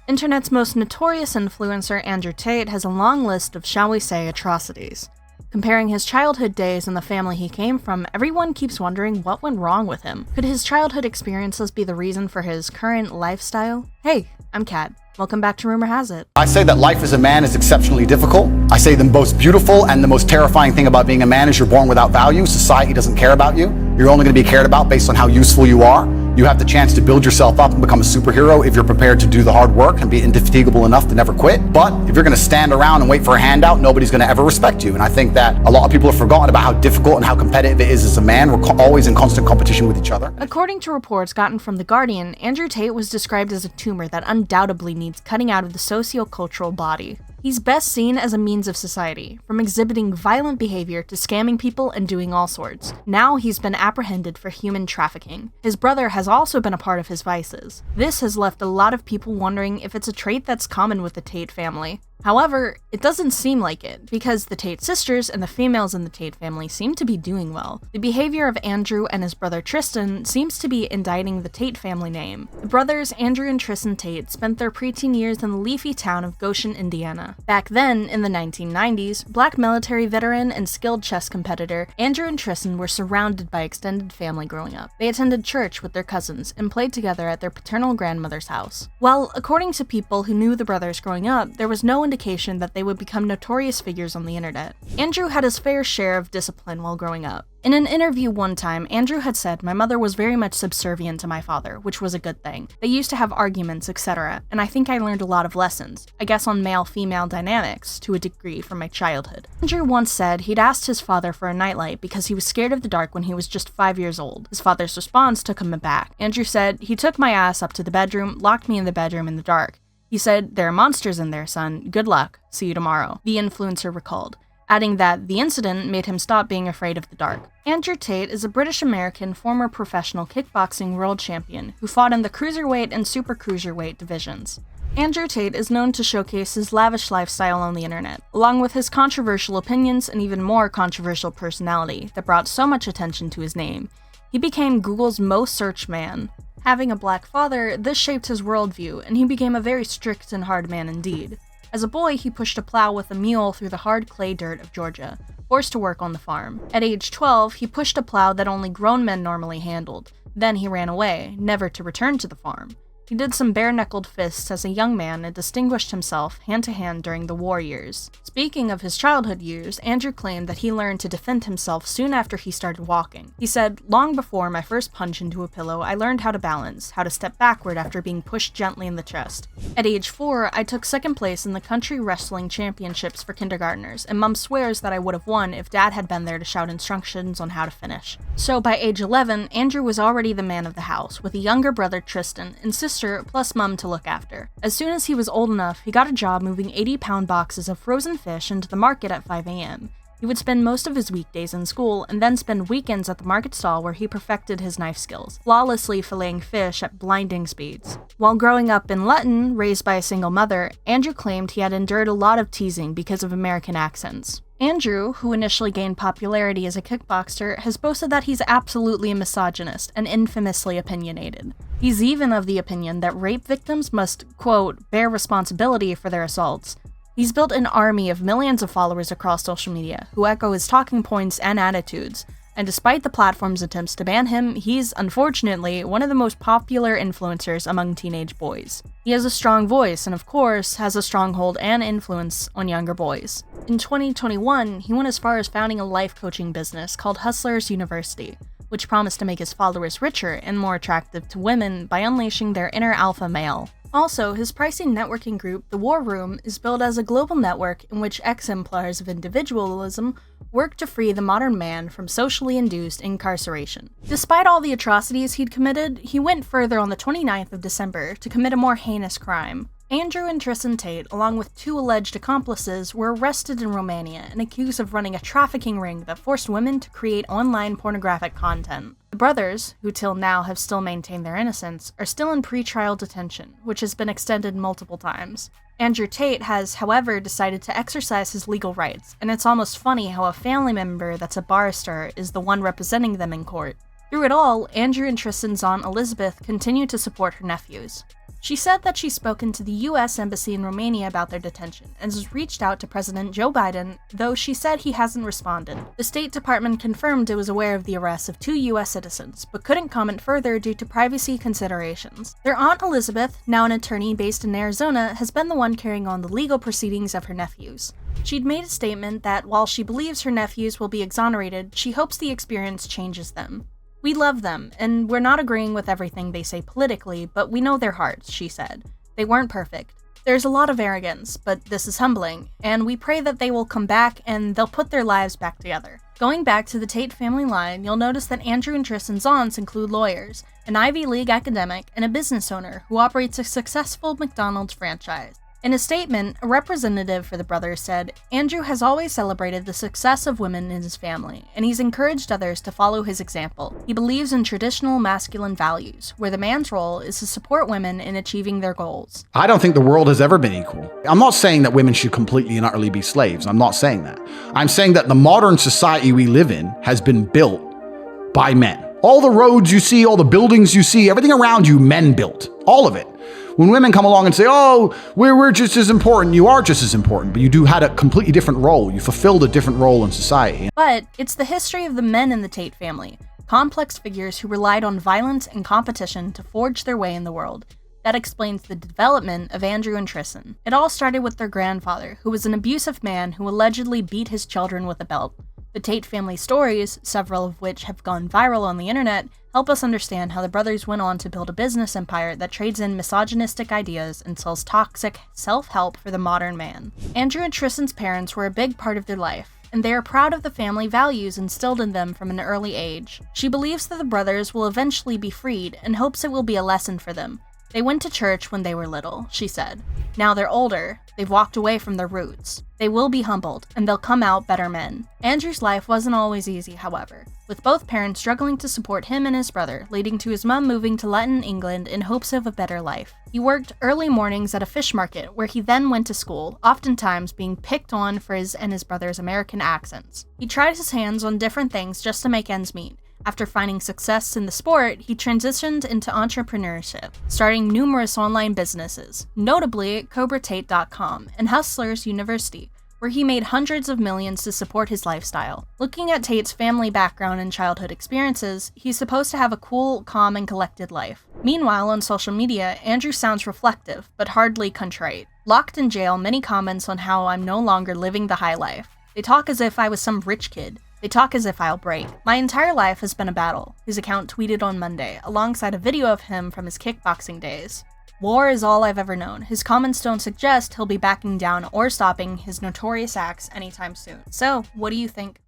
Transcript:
Internet's most notorious influencer, Andrew Tate, has a long list of, shall we say, atrocities. Comparing his childhood days and the family he came from, everyone keeps wondering what went wrong with him. Could his childhood experiences be the reason for his current lifestyle? Hey, I'm Kat. Welcome back to Rumor Has It. I say that life as a man is exceptionally difficult. I say the most beautiful and the most terrifying thing about being a man is you're born without value. Society doesn't care about you. You're only going to be cared about based on how useful you are. You have the chance to build yourself up and become a superhero if you're prepared to do the hard work and be indefatigable enough to never quit. But if you're going to stand around and wait for a handout, nobody's going to ever respect you. And I think that a lot of people have forgotten about how difficult and how competitive it is as a man. We're always in constant competition with each other. According to reports gotten from The Guardian, Andrew Tate was described as a tumor that undoubtedly needs cutting out of the socio-cultural body. He's best seen as a means of society, from exhibiting violent behavior to scamming people and doing all sorts. Now he's been apprehended for human trafficking. His brother has also been a part of his vices. This has left a lot of people wondering if it's a trait that's common with the Tate family. However, it doesn't seem like it, because the Tate sisters and the females in the Tate family seem to be doing well. The behavior of Andrew and his brother Tristan seems to be indicting the Tate family name. The brothers Andrew and Tristan Tate spent their preteen years in the leafy town of Goshen, Indiana. Back then, in the 1990s, black military veteran and skilled chess competitor Andrew and Tristan were surrounded by extended family growing up. They attended church with their cousins and played together at their paternal grandmother's house. Well, according to people who knew the brothers growing up, there was no indication that they would become notorious figures on the internet. Andrew had his fair share of discipline while growing up. In an interview one time, Andrew had said, "My mother was very much subservient to my father, which was a good thing. They used to have arguments, etc., and I think I learned a lot of lessons, I guess on male-female dynamics, to a degree from my childhood." Andrew once said he'd asked his father for a nightlight because he was scared of the dark when he was just 5 years old. His father's response took him aback. Andrew said, "He took my ass up to the bedroom, locked me in the bedroom in the dark. He said, 'There are monsters in there, son. Good luck. See you tomorrow,'" the influencer recalled, adding that the incident made him stop being afraid of the dark. Andrew Tate is a British-American former professional kickboxing world champion who fought in the cruiserweight and super cruiserweight divisions. Andrew Tate is known to showcase his lavish lifestyle on the internet, along with his controversial opinions and even more controversial personality that brought so much attention to his name. He became Google's most searched man. Having a black father, this shaped his worldview, and he became a very strict and hard man indeed. As a boy, he pushed a plow with a mule through the hard clay dirt of Georgia, forced to work on the farm. At age 12, he pushed a plow that only grown men normally handled. Then he ran away, never to return to the farm. He did some bare-knuckled fists as a young man and distinguished himself hand-to-hand during the war years. Speaking of his childhood years, Andrew claimed that he learned to defend himself soon after he started walking. He said, "Long before my first punch into a pillow, I learned how to balance, how to step backward after being pushed gently in the chest. At age 4, I took second place in the country wrestling championships for kindergartners, and Mom swears that I would have won if Dad had been there to shout instructions on how to finish." So by age 11, Andrew was already the man of the house, with a younger brother Tristan and sister plus Mum to look after. As soon as he was old enough, he got a job moving 80-pound boxes of frozen fish into the market at 5 a.m. He would spend most of his weekdays in school and then spend weekends at the market stall where he perfected his knife skills, flawlessly filleting fish at blinding speeds. While growing up in Luton, raised by a single mother, Andrew claimed he had endured a lot of teasing because of American accents. Andrew, who initially gained popularity as a kickboxer, has boasted that he's absolutely a misogynist and infamously opinionated. He's even of the opinion that rape victims must, quote, "bear responsibility for their assaults." He's built an army of millions of followers across social media who echo his talking points and attitudes, and despite the platform's attempts to ban him, he's, unfortunately, one of the most popular influencers among teenage boys. He has a strong voice and, of course, has a stronghold and influence on younger boys. In 2021, he went as far as founding a life coaching business called Hustlers University, which promised to make his followers richer and more attractive to women by unleashing their inner alpha male. Also, his pricey networking group, The War Room, is built as a global network in which exemplars of individualism work to free the modern man from socially induced incarceration. Despite all the atrocities he'd committed, he went further on the 29th of December to commit a more heinous crime. Andrew and Tristan Tate, along with 2 alleged accomplices, were arrested in Romania and accused of running a trafficking ring that forced women to create online pornographic content. The brothers, who till now have still maintained their innocence, are still in pre-trial detention, which has been extended multiple times. Andrew Tate has, however, decided to exercise his legal rights, and it's almost funny how a family member that's a barrister is the one representing them in court. Through it all, Andrew and Tristan's aunt Elizabeth continued to support her nephews. She said that she's spoken to the US Embassy in Romania about their detention and has reached out to President Joe Biden, though she said he hasn't responded. The State Department confirmed it was aware of the arrest of 2 US citizens, but couldn't comment further due to privacy considerations. Their aunt Elizabeth, now an attorney based in Arizona, has been the one carrying on the legal proceedings of her nephews. She'd made a statement that while she believes her nephews will be exonerated, she hopes the experience changes them. "We love them, and we're not agreeing with everything they say politically, but we know their hearts," she said. "They weren't perfect. There's a lot of arrogance, but this is humbling, and we pray that they will come back and they'll put their lives back together." Going back to the Tate family line, you'll notice that Andrew and Tristan's aunts include lawyers, an Ivy League academic, and a business owner who operates a successful McDonald's franchise. In a statement, a representative for the brothers said, "Andrew has always celebrated the success of women in his family, and he's encouraged others to follow his example. He believes in traditional masculine values, where the man's role is to support women in achieving their goals." I don't think the world has ever been equal. I'm not saying that women should completely and utterly be slaves. I'm not saying that. I'm saying that the modern society we live in has been built by men. All the roads you see, all the buildings you see, everything around you, men built. All of it. When women come along and say, "Oh, we're just as important," you are just as important, but you do had a completely different role. You fulfilled a different role in society. But it's the history of the men in the Tate family, complex figures who relied on violence and competition to forge their way in the world. That explains the development of Andrew and Tristan. It all started with their grandfather, who was an abusive man who allegedly beat his children with a belt. The Tate family stories, several of which have gone viral on the internet, help us understand how the brothers went on to build a business empire that trades in misogynistic ideas and sells toxic self-help for the modern man. Andrew and Tristan's parents were a big part of their life, and they are proud of the family values instilled in them from an early age. She believes that the brothers will eventually be freed and hopes it will be a lesson for them. "They went to church when they were little," she said. "Now they're older, they've walked away from their roots. They will be humbled, and they'll come out better men." Andrew's life wasn't always easy, however, with both parents struggling to support him and his brother, leading to his mom moving to London, England in hopes of a better life. He worked early mornings at a fish market, where he then went to school, oftentimes being picked on for his and his brother's American accents. He tried his hands on different things just to make ends meet. After finding success in the sport, he transitioned into entrepreneurship, starting numerous online businesses, notably CobraTate.com and Hustlers University, where he made hundreds of millions to support his lifestyle. Looking at Tate's family background and childhood experiences, he's supposed to have a cool, calm, and collected life. Meanwhile, on social media, Andrew sounds reflective, but hardly contrite. Locked in jail, many comments on how I'm no longer living the high life. They talk as if I was some rich kid. They talk as if I'll break. My entire life has been a battle, his account tweeted on Monday, alongside a video of him from his kickboxing days. War is all I've ever known. His comments don't suggest he'll be backing down or stopping his notorious acts anytime soon. So, what do you think?